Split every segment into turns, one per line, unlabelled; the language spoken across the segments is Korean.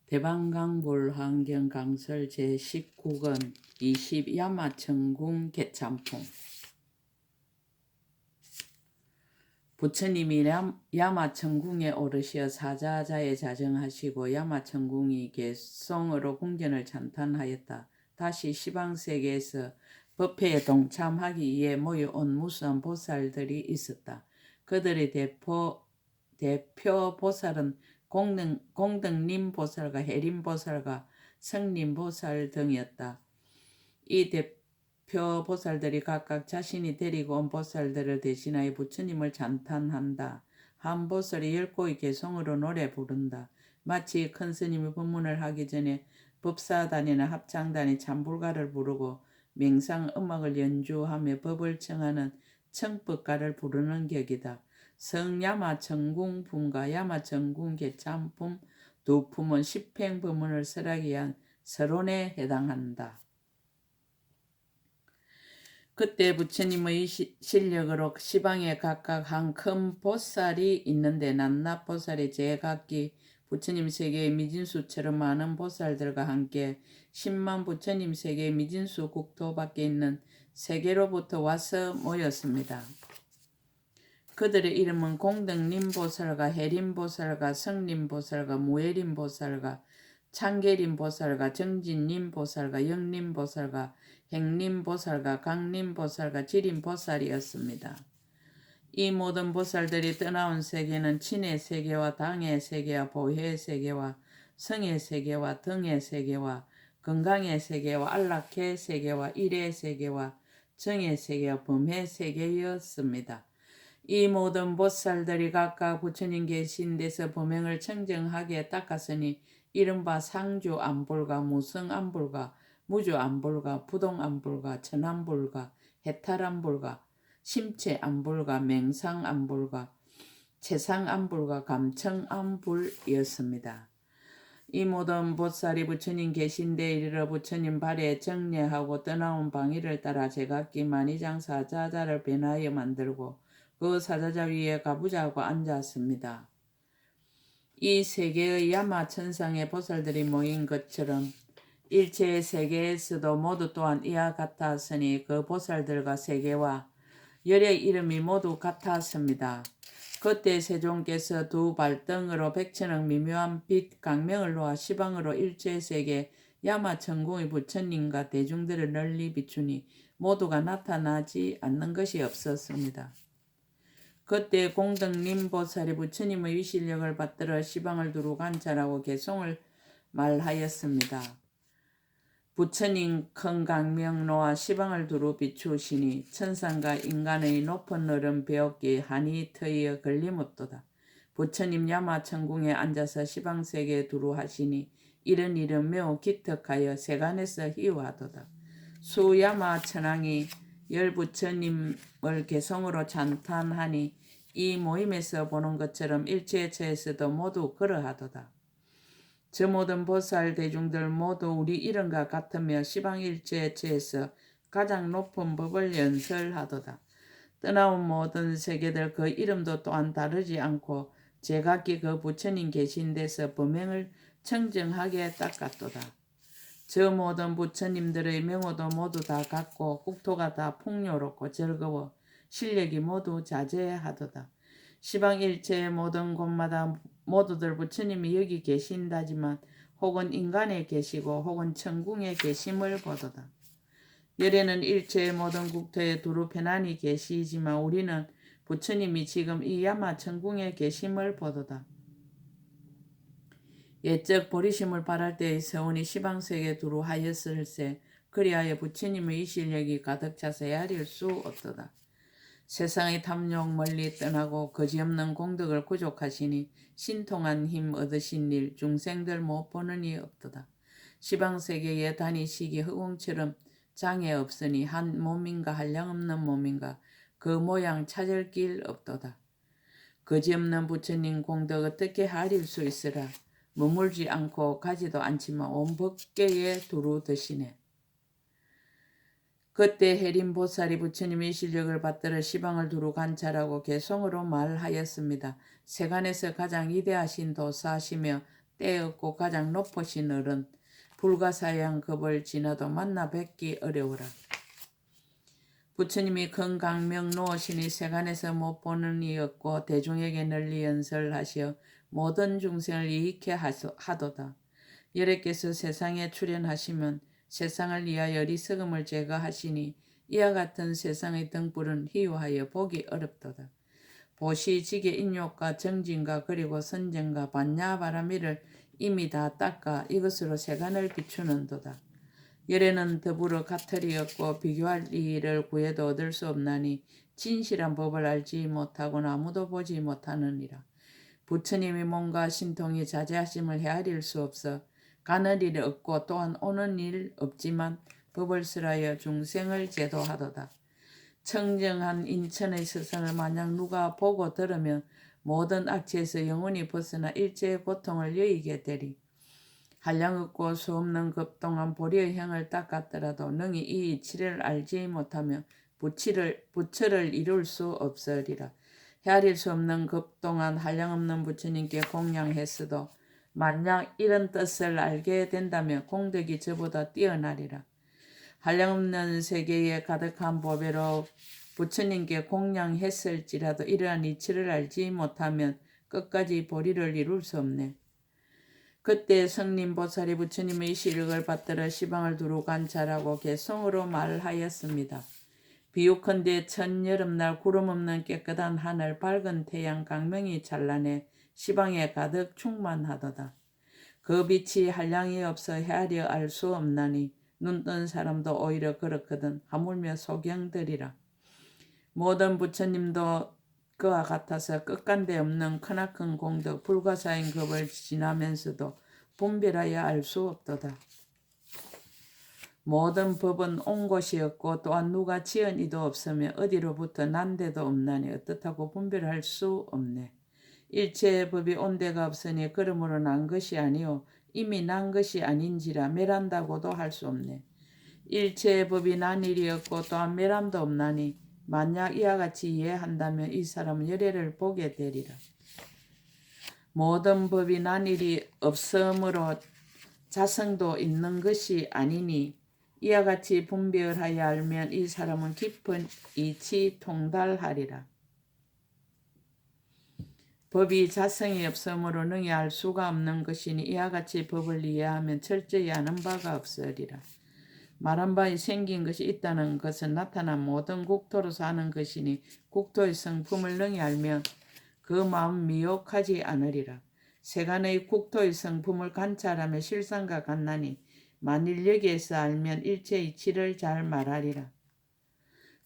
대방강불 환경강설 제19권 20 야마천궁 개참품. 부처님이 야마천궁에 오르시어 사자자에 자정하시고 야마천궁이 개성으로 궁전을 찬탄하였다. 다시 시방세계에서 법회에 동참하기 위해 모여온 무수한 보살들이 있었다. 그들의 대표 보살은 공덕림보살과 해림보살과 성림보살 등이었다. 이 대표 보살들이 각각 자신이 데리고 온 보살들을 대신하여 부처님을 찬탄한다. 한 보살이 10고의 개성으로 노래 부른다. 마치 큰 스님이 법문을 하기 전에 법사단이나 합창단이 찬불가를 부르고 맹상 음악을 연주하며 법을 청하는 청법가를 부르는 격이다. 성야마천궁품과 야마천궁 개참품 두 품은 십행법문을 설하기 위한 서론에 해당한다. 그때 부처님의 실력으로 시방에 각각 한 큰 보살이 있는데 낱낱 보살이 제각기 부처님 세계의 미진수처럼 많은 보살들과 함께 10만 부처님 세계의 미진수 국토 밖에 있는 세계로부터 와서 모였습니다. 그들의 이름은 공덕림보살과 해림보살과 성림보살과 무해림보살과 창계림보살과 정진림보살과 영림보살과 행림보살과 강림보살과 지림보살이었습니다. 이 모든 보살들이 떠나온 세계는 친의 세계와 당의 세계와 보혜의 세계와 성의 세계와 등의 세계와 건강의 세계와 안락의 세계와 일의 세계와 정의 세계와 범의 세계였습니다. 이 모든 보살들이 각각 부처님 계신 데서 범행을 청정하게 닦았으니 이른바 상주안불가, 무성안불가, 무주안불가, 부동안불가, 천안불가, 해탈안불가, 심체안불가, 맹상안불가, 채상안불가, 감청안불이었습니다. 이 모든 보살이 부처님 계신 데 이르러 부처님 발에 정례하고 떠나온 방위를 따라 제각기 만이장 사자자를 변하여 만들고 그 사자자 위에 가부좌하고 앉았습니다. 이 세계의 야마천상의 보살들이 모인 것처럼 일체의 세계에서도 모두 또한 이와 같았으니 그 보살들과 세계와 열의 이름이 모두 같았습니다. 그때 세종께서 두 발등으로 백천억 미묘한 빛 강명을 놓아 시방으로 일체 세계 야마천궁의 부처님과 대중들을 널리 비추니 모두가 나타나지 않는 것이 없었습니다. 그때 공덕림보살이 부처님의 위실력을 받들어 시방을 두루 관찰하고 개송을 말하였습니다. 부처님 큰 강명 놓아 시방을 두루 비추시니 천상과 인간의 높은 얼음 배옥기 한이 트이어 걸림없도다. 부처님 야마천궁에 앉아서 시방세계에 두루 하시니 이런 일은 매우 기특하여 세간에서 희유하도다. 수야마천왕이 열부처님을 개성으로 찬탄하니 이 모임에서 보는 것처럼 일체처에서도 모두 그러하도다. 저 모든 보살 대중들 모두 우리 이름과 같으며 시방일체처에서 가장 높은 법을 연설하도다. 떠나온 모든 세계들 그 이름도 또한 다르지 않고 제각기 그 부처님 계신 데서 범행을 청정하게 닦았도다. 저 모든 부처님들의 명호도 모두 다 같고 국토가 다 풍요롭고 즐거워 실력이 모두 자제하도다. 시방일체의 모든 곳마다 모두들 부처님이 여기 계신다지만 혹은 인간에 계시고 혹은 천궁에 계심을 보도다. 열에는 일체의 모든 국토에 두루 편안히 계시지만 우리는 부처님이 지금 이 야마천궁에 계심을 보도다. 옛적 보리심을 발할 때의 서운이 시방세계에 두루 하였을세 그리하여 부처님의 이 실력이 가득 차서 헤아릴 수 없도다. 세상의 탐욕 멀리 떠나고 거지없는 공덕을 구족하시니 신통한 힘 얻으신 일 중생들 못 보는 이 없도다. 시방세계에 다니시기 허공처럼 장애 없으니 한 몸인가 한량없는 몸인가 그 모양 찾을 길 없도다. 거지없는 부처님 공덕 어떻게 하릴 수 있으라. 머물지 않고 가지도 않지만 온 법계에 두루 드시네. 그때 해림보살이 부처님의 실력을 받들어 시방을 두루 관찰하고 개송으로 말하였습니다. 세간에서 가장 위대하신 도사시며 때 없고 가장 높으신 어른 불가사의한 급을 지나도 만나 뵙기 어려워라. 부처님이 큰 강명 놓으시니 세간에서 못 보는 이 없고 대중에게 널리 연설하시어 모든 중생을 이익해 하도다. 여래께서 세상에 출현하시면 세상을 위하여 어리석음을 제거하시니 이와 같은 세상의 등불은 희유하여 보기 어렵도다. 보시, 지계, 인욕과 정진과 그리고 선정과 반야, 바라미를 이미 다 닦아 이것으로 세간을 비추는도다. 열에는 더불어 같을이 없고 비교할 이를 구해도 얻을 수 없나니 진실한 법을 알지 못하고는 아무도 보지 못하느니라. 부처님이 몸과 신통이 자제하심을 헤아릴 수 없어 가는 일 없고 또한 오는 일 없지만 법을 설하여 중생을 제도하도다. 청정한 인천의 스승을 만약 누가 보고 들으면 모든 악취에서 영원히 벗어나 일체의 고통을 여의게 되리. 한량없고 수없는 급동안 보리의 형을 닦았더라도 능히 이 이치를 알지 못하며 부처를 이룰 수 없으리라. 헤아릴 수 없는 급동안 한량없는 부처님께 공양했어도 만약 이런 뜻을 알게 된다면 공덕이 저보다 뛰어나리라. 한량없는 세계에 가득한 보배로 부처님께 공양했을지라도 이러한 이치를 알지 못하면 끝까지 보리를 이룰 수 없네. 그때 성림보살이 부처님의 시력을 받들어 시방을 두루 관찰하고 개성으로 말하였습니다. 비유컨대 첫여름날 구름 없는 깨끗한 하늘 밝은 태양 강명이 찬란해 시방에 가득 충만하도다. 그 빛이 한량이 없어 헤아려 알 수 없나니 눈 뜬 사람도 오히려 그렇거든 하물며 소경들이라. 모든 부처님도 그와 같아서 끝간데 없는 크나큰 공덕 불가사인 급을 지나면서도 분별하여 알 수 없도다. 모든 법은 온 곳이 없고 또한 누가 지은 이도 없으며 어디로부터 난 데도 없나니 어떻다고 분별할 수 없네. 일체의 법이 온 데가 없으니 그러므로 난 것이 아니요 이미 난 것이 아닌지라 멸한다고도 할 수 없네. 일체의 법이 난 일이 없고 또한 멸함도 없나니 만약 이와 같이 이해한다면 이 사람은 열애를 보게 되리라. 모든 법이 난 일이 없으므로 자성도 있는 것이 아니니 이와 같이 분별하여 알면 이 사람은 깊은 이치 통달하리라. 법이 자성이 없으므로 능히 알 수가 없는 것이니 이와 같이 법을 이해하면 철저히 아는 바가 없으리라. 말한 바에 생긴 것이 있다는 것은 나타난 모든 국토로 사는 것이니 국토의 성품을 능히 알면 그 마음 미혹하지 않으리라. 세간의 국토의 성품을 관찰하며 실상과 같나니 만일 여기에서 알면 일체 이치를 잘 말하리라.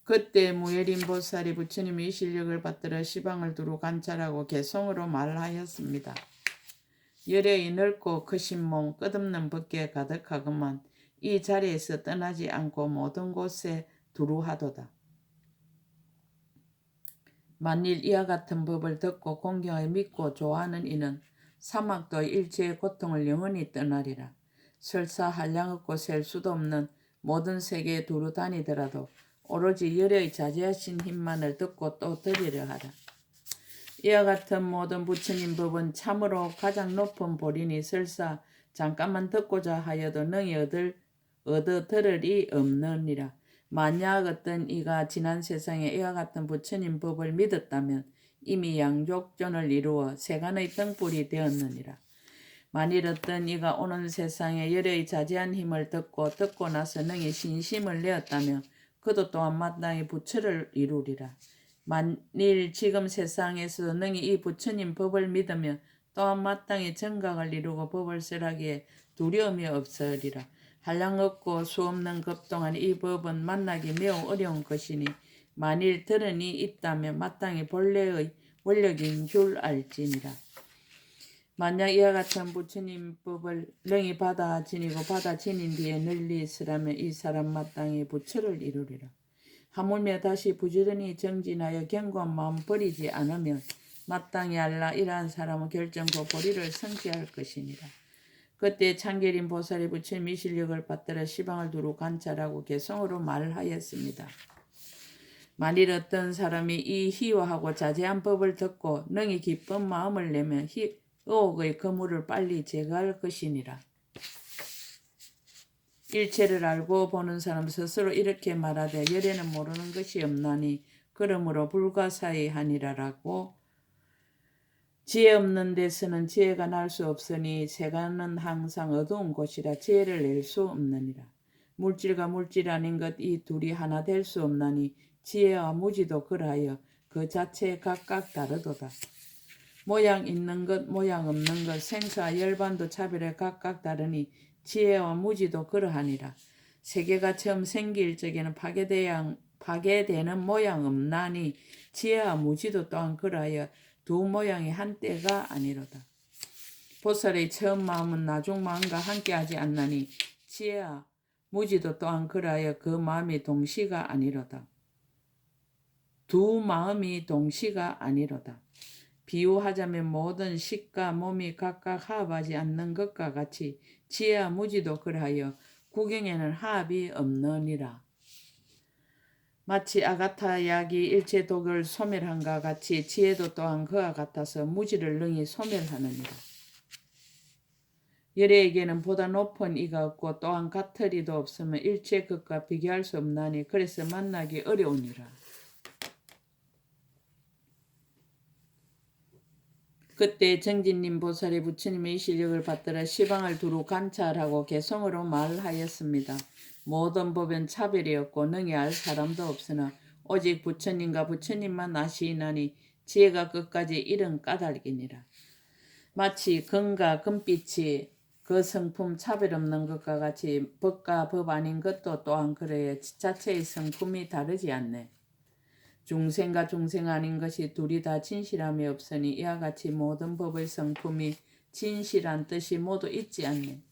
그때 무예림 보살이 부처님의 이 실력을 받들어 시방을 두루 관찰하고 개성으로 말하였습니다. 열애의 넓고 크신 몸 끝없는 법계에 가득하구만 이 자리에서 떠나지 않고 모든 곳에 두루하도다. 만일 이와 같은 법을 듣고 공경하여 믿고 좋아하는 이는 사막도 일체의 고통을 영원히 떠나리라. 설사 한량없고 셀 수도 없는 모든 세계에 두루 다니더라도 오로지 열애의 자제하신 힘만을 듣고 또 들으려 하라. 이와 같은 모든 부처님 법은 참으로 가장 높은 보리니 설사 잠깐만 듣고자 하여도 능히 얻어 들으리 없느니라. 만약 어떤 이가 지난 세상에 이와 같은 부처님 법을 믿었다면 이미 양족전을 이루어 세간의 등불이 되었느니라. 만일 어떤 이가 오는 세상에 열애의 자제한 힘을 듣고 나서 능히 신심을 내었다면 그도 또한 마땅히 부처를 이루리라. 만일 지금 세상에서 능히 이 부처님 법을 믿으면 또한 마땅히 정각을 이루고 법을 설하기에 두려움이 없으리라. 한량없고 수없는 급동안 이 법은 만나기 매우 어려운 것이니 만일 들으니 있다면 마땅히 본래의 원력인 줄 알지니라. 만약 이와 같은 부처님 법을 능히 받아 지니고 받아 지닌 뒤에 널리 있으라면 이 사람 마땅히 부처를 이루리라. 하물며 다시 부지런히 정진하여 견고한 마음 버리지 않으면 마땅히 알라 이러한 사람은 결정코 보리를 성취할 것이니라. 그때 참계림 보살이 부처님의 실력을 받들어 시방을 두루 관찰하고 개성으로 말하였습니다. 만일 어떤 사람이 이 희화하고 자제한 법을 듣고 능히 기쁜 마음을 내면 의혹의 그물을 빨리 제거할 것이니라. 일체를 알고 보는 사람 스스로 이렇게 말하되 열에는 모르는 것이 없나니 그러므로 불가사의하니라라고. 지혜 없는 데서는 지혜가 날 수 없으니 세간은 항상 어두운 곳이라 지혜를 낼 수 없느니라. 물질과 물질 아닌 것 이 둘이 하나 될 수 없나니 지혜와 무지도 그러하여 그 자체에 각각 다르도다. 모양 있는 것 모양 없는 것 생사와 열반도 차별에 각각 다르니 지혜와 무지도 그러하니라. 세계가 처음 생길 적에는 파괴되는 모양 없나니 지혜와 무지도 또한 그러하여 두 모양이 한때가 아니로다. 보살의 처음 마음은 나중 마음과 함께하지 않나니 지혜와 무지도 또한 그러하여 그 마음이 동시가 아니로다. 두 마음이 동시가 아니로다. 비유하자면 모든 식과 몸이 각각 화합하지 않는 것과 같이 지혜와 무지도 그러하여 구경에는 화합이 없느니라. 마치 아가타 약이 일체 독을 소멸한과 같이 지혜도 또한 그와 같아서 무지를 능히 소멸하느니라. 열애에게는 보다 높은 이가 없고 또한 같을 이도 없으면 일체 것과 비교할 수 없나니 그래서 만나기 어려우니라. 그때 정진님 보살이 부처님의 실력을 받들어 시방을 두루 관찰하고 개성으로 말하였습니다. 모든 법엔 차별이 없고 능히 알 사람도 없으나 오직 부처님과 부처님만 아시나니 지혜가 끝까지 이른 까닭이니라. 마치 금과 금빛이 그 성품 차별 없는 것과 같이 법과 법 아닌 것도 또한 그래야 자체의 성품이 다르지 않네. 중생과 중생 아닌 것이 둘이 다 진실함이 없으니 이와 같이 모든 법의 성품이 진실한 뜻이 모두 있지 않네.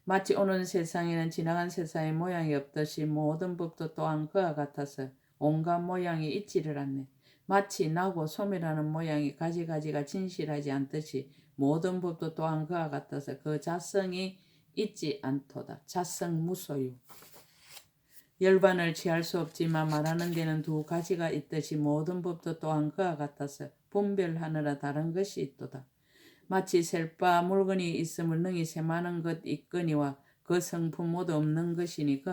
마치 오는 세상에는 지나간 세상의 모양이 없듯이 모든 법도 또한 그와 같아서 온갖 모양이 있지를 않네. 마치 나고 소멸하는 모양이 가지가지가 진실하지 않듯이 모든 법도 또한 그와 같아서 그 자성이 있지 않도다. 자성 무소유. 열반을 취할 수 없지만 말하는 데는 두 가지가 있듯이 모든 법도 또한 그와 같아서 분별하느라 다른 것이 있도다. 마치 셀바 물건이 있음을 능히 세마는 것 있거니와 그 성품 모두 없는 것이니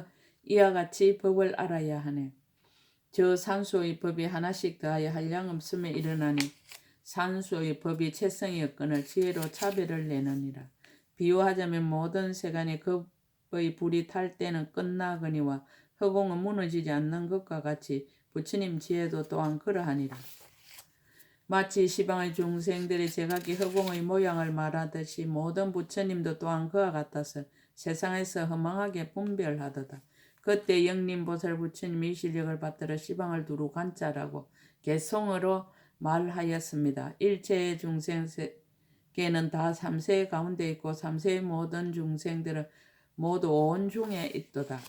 이와 같이 법을 알아야 하네. 저 산수의 법이 하나씩 더하여 한량없음에 일어나니 산수의 법이 채성이 없거늘 지혜로 차별을 내느니라. 비유하자면 모든 세간의 급의 불이 탈 때는 끝나거니와 허공은 무너지지 않는 것과 같이 부처님 지혜도 또한 그러하니라. 마치 시방의 중생들이 제각기 허공의 모양을 말하듯이 모든 부처님도 또한 그와 같아서 세상에서 허망하게 분별하도다. 그때 영림보살 부처님이 실력을 받들어 시방을 두루 관찰하고 개성으로 말하였습니다. 일체의 중생계는 다 삼세 가운데 있고 삼세의 모든 중생들은 모두 온 중에 있도다.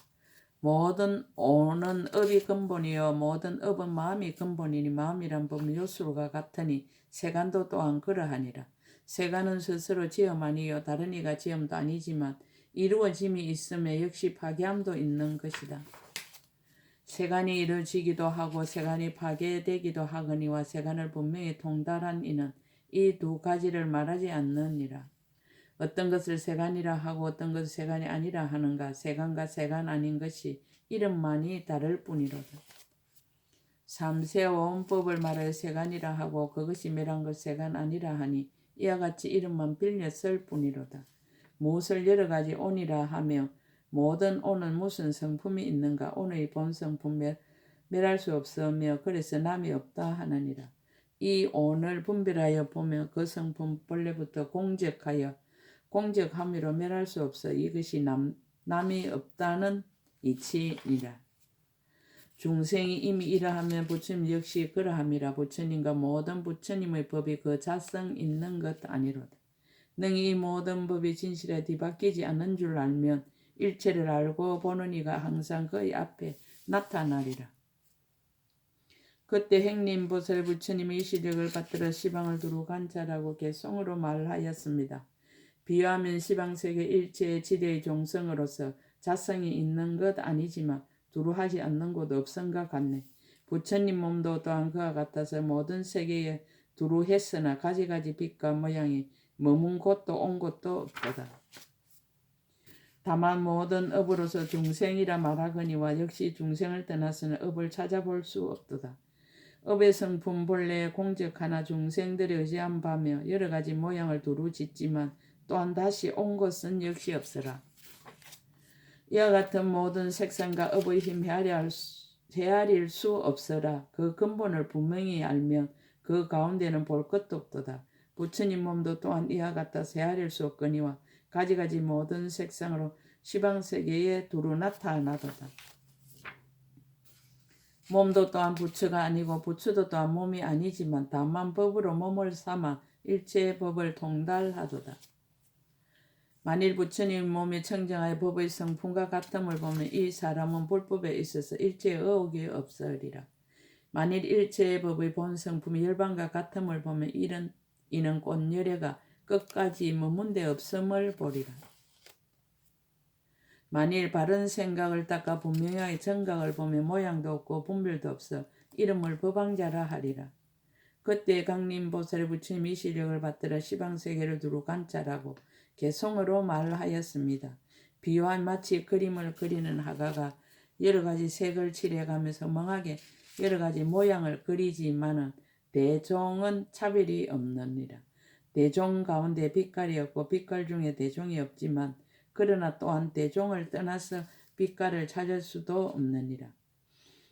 모든 오는 업이 근본이요 모든 업은 마음이 근본이니 마음이란 법은 요술과 같으니 세간도 또한 그러하니라. 세간은 스스로 지음 아니요 다른 이가 지음도 아니지만 이루어짐이 있음에 역시 파괴함도 있는 것이다. 세간이 이루어지기도 하고 세간이 파괴되기도 하거니와 세간을 분명히 통달한 이는 이 두 가지를 말하지 않느니라. 어떤 것을 세간이라 하고 어떤 것을 세간이 아니라 하는가. 세간과 세간 아닌 것이 이름만이 다를 뿐이로다. 삼세오원법을 말하여 세간이라 하고 그것이 멸한 것 세간 아니라 하니 이와 같이 이름만 빌려 쓸 뿐이로다. 무엇을 여러 가지 온이라 하며 모든 온은 무슨 성품이 있는가. 온의 본성품 멸할 수 없으며 그래서 남이 없다 하느니라. 이 온을 분별하여 보며 그 성품 본래부터 공적함으로 멸할 수 없어 이것이 남이 없다는 이치니라. 중생이 이미 이러하면 부처님 역시 그러함이라. 부처님과 모든 부처님의 법이 그 자성 있는 것 아니로다. 능히 이 모든 법이 진실에 뒤바뀌지 않는 줄 알면 일체를 알고 보는 이가 항상 그의 앞에 나타나리라. 그때 행림보살 부처님이 이 실력을 받들어 시방을 두루 관찰하고 개성으로 말하였습니다. 비유하면 시방세계 일체의 지대의 종성으로서 자성이 있는 것 아니지만 두루 하지 않는 곳 없음과 같네. 부처님 몸도 또한 그와 같아서 모든 세계에 두루 했으나 가지가지 빛과 모양이 머문 곳도 온 곳도 없도다. 다만 모든 업으로서 중생이라 말하거니와 역시 중생을 떠나서는 업을 찾아볼 수 없도다. 업의 성품 본래 공적하나 중생들이 의지한 바며 여러 가지 모양을 두루 짓지만 또한 다시 온 것은 역시 없으라. 이와 같은 모든 색상과 업의 힘 헤아릴 수 없으라. 그 근본을 분명히 알면 그 가운데는 볼 것도 없도다. 부처님 몸도 또한 이와 같아 헤아릴 수 없거니와 가지가지 모든 색상으로 시방세계에 두루 나타나도다. 몸도 또한 부처가 아니고 부처도 또한 몸이 아니지만 다만 법으로 몸을 삼아 일체의 법을 통달하도다. 만일 부처님 몸이 청정하여 법의 성품과 같음을 보면 이 사람은 불법에 있어서 일체의 의혹이 없으리라. 만일 일체의 법의 본 성품이 열반과 같음을 보면 이는 꽃열애가 끝까지 머문 데 없음을 보리라. 만일 바른 생각을 닦아 분명하게 정각을 보면 모양도 없고 분별도 없어 이름을 법왕자라 하리라. 그때 강림보살의 부처님 이 시력을 받들어 시방세계를 두루 관찰하고 개송으로 말하였습니다. 비유한 마치 그림을 그리는 화가가 여러 가지 색을 칠해가면서 멍하게 여러 가지 모양을 그리지만은 대종은 차별이 없느니라. 대종 가운데 빛깔이 없고 빛깔 중에 대종이 없지만 그러나 또한 대종을 떠나서 빛깔을 찾을 수도 없느니라.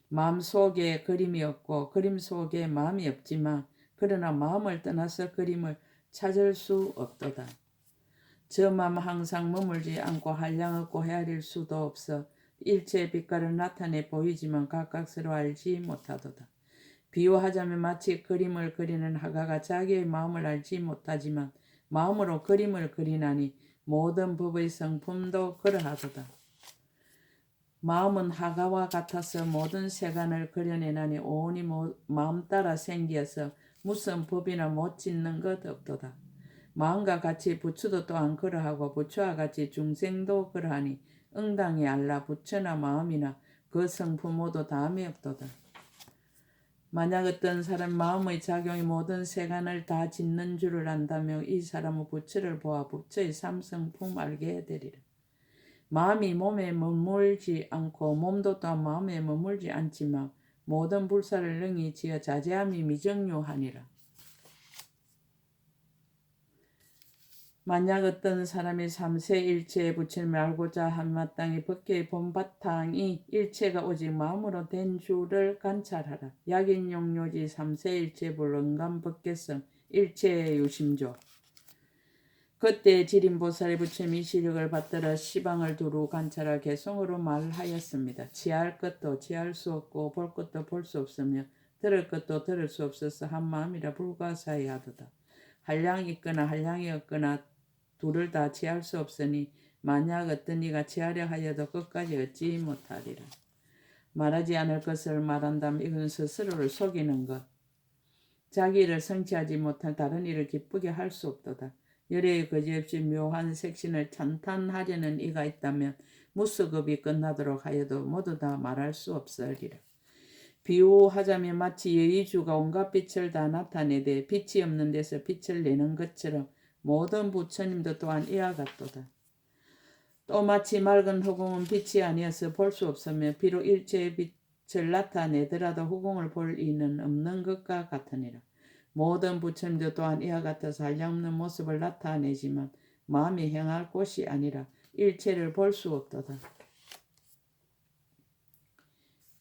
마음 속에 그림이 없고 그림 속에 마음이 없지만 그러나 마음을 떠나서 그림을 찾을 수 없도다. 저 마음 항상 머물지 않고 한량 없고 헤아릴 수도 없어 일체의 빛깔을 나타내 보이지만 각각서로 알지 못하도다. 비유하자면 마치 그림을 그리는 화가가 자기의 마음을 알지 못하지만 마음으로 그림을 그리나니 모든 법의 성품도 그러하도다. 마음은 화가와 같아서 모든 세간을 그려내나니 온이 마음 따라 생기어서 무슨 법이나 못 짓는 것 없도다. 마음과 같이 부처도 또한 그러하고 부처와 같이 중생도 그러하니 응당히 알라. 부처나 마음이나 그 성품 모두 다음이 없도다. 만약 어떤 사람 마음의 작용이 모든 세간을 다 짓는 줄을 안다면 이 사람은 부처를 보아 부처의 삼성품 알게 되리라. 마음이 몸에 머물지 않고 몸도 또한 마음에 머물지 않지만 모든 불사를 능히 지어 자제함이 미정유하니라. 만약 어떤 사람이 삼세일체의 부처님을 알고자 한마땅히 법계의 본바탕이 일체가 오직 마음으로 된 줄을 관찰하라. 약인용료지 삼세일체 불응감 법계성 일체의 유심조. 그때 지림보살의 부처님이 시력을 받들어 시방을 두루 관찰하 개송으로 말하였습니다. 지할 것도 지할 수 없고 볼 것도 볼 수 없으며 들을 것도 들을 수 없어서 한마음이라 불가사의하도다. 한량이 있거나 한량이 없거나 둘을 다 지할 수 없으니 만약 어떤 이가 지하려 하여도 끝까지 얻지 못하리라. 말하지 않을 것을 말한다면 이건 스스로를 속이는 것. 자기 일을 성취하지 못한 다른 일을 기쁘게 할 수 없도다. 열애의 거지없이 묘한 색신을 찬탄하려는 이가 있다면 무수급이 끝나도록 하여도 모두 다 말할 수 없으리라. 비유하자면 마치 여의주가 온갖 빛을 다 나타내되 빛이 없는 데서 빛을 내는 것처럼 모든 부처님도 또한 이와 같도다. 또 마치 맑은 허공은 빛이 아니어서 볼 수 없으며 비록 일체의 빛을 나타내더라도 허공을 볼 이는 없는 것과 같으니라. 모든 부처님도 또한 이와 같아서 한량없는 모습을 나타내지만 마음이 행할 곳이 아니라 일체를 볼 수 없도다.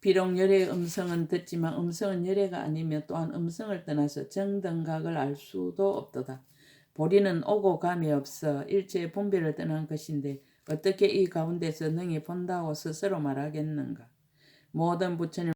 비록 열애의 음성은 듣지만 음성은 열애가 아니며 또한 음성을 떠나서 정등각을 알 수도 없도다. 보리는 오고 감이 없어 일체의 분별을 떠난 것인데 어떻게 이 가운데서 능히 본다고 스스로 말하겠는가. 모든 부처님